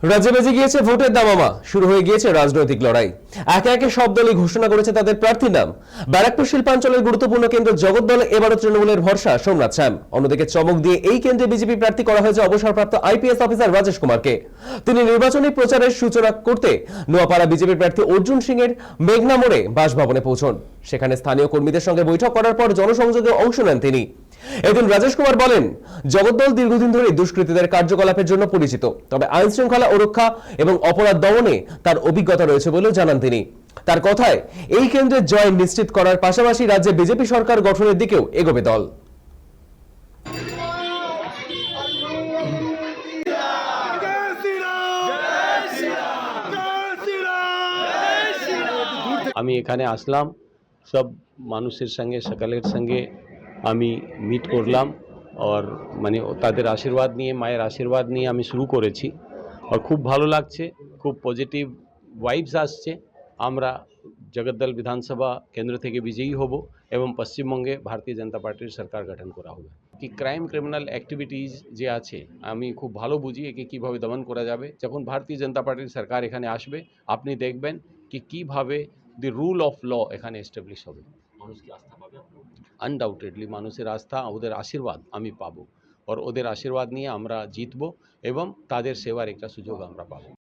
রাজ্যে বেজে গিয়েছে ভোটের দামামা, শুরু হয়ে গিয়েছে রাজনৈতিক লড়াই। একে একে সব দলই ঘোষণা করেছে তাদের প্রার্থীর নাম। ব্যারাকপুর শিল্পাঞ্চলের গুরুত্বপূর্ণ কেন্দ্র জগদ্দলে এবারও তৃণমূলের ভরসা সোমনাথ শ্যাম। অন্যদিকে চমক দিয়ে এই কেন্দ্রে বিজেপি প্রার্থী করা হয়েছে অবসরপ্রাপ্ত আইপিএস অফিসার রাজেশ কুমারকে। তিনি নির্বাচনী প্রচারের সূচনা করতে নোয়াপাড়া বিজেপি প্রার্থী অর্জুন সিং এর মেঘনা মোড়ে বাসভবনে পৌঁছন। সেখানে স্থানীয় কর্মীদের সঙ্গে বৈঠক করার পর জনসংযোগে অংশ নেন তিনি। এদিন রাজেশ কুমার বলেন, জগদ্দল দীর্ঘদিন ধরে দুষ্কৃতীদের কার্যকলাপের জন্য পরিচিত, তবে আইন শৃঙ্খলা ও রক্ষা এবং অপরাধ দমনে তার অভিজ্ঞতা রয়েছে বলেও জানান তিনি। তার কথায় এই কেন্দ্রের জয় নিশ্চিত করার পাশাপাশি রাজ্যে বিজেপি সরকার গঠনের দিকেও এগোবে দল। আমি এখানে আসলাম, সব মানুষের সঙ্গে সকালের সঙ্গে আমি মিট করলাম, আর মানে তাদের আশীর্বাদ নিয়ে, মায়ের আশীর্বাদ নিয়ে আমি শুরু করেছি। আর খুব ভালো লাগছে, খুব পজিটিভ ভাইবস আসছে। আমরা জগদ্দল বিধানসভা কেন্দ্র থেকে বিজয়ী হব এবং পশ্চিমবঙ্গে ভারতীয় জনতা পার্টির সরকার গঠন করা হবে। কি ক্রাইম ক্রিমিনাল অ্যাক্টিভিটিস যে আছে আমি খুব ভালো বুঝি একে কীভাবে দমন করা যাবে। যখন ভারতীয় জনতা পার্টির সরকার এখানে আসবে আপনি দেখবেন কি কীভাবে দি রুল অফ ল এখানে এস্টাবলিশ হবে। মানুষ কি আস্থা পাবে? আনডাউটেডলি মানুষের আস্থা, ওদের আশীর্বাদ আমি পাবো, আর ওদের আশীর্বাদ নিয়ে আমরা জিতবো এবং তাদের সেবার একটা সুযোগ আমরা পাবো।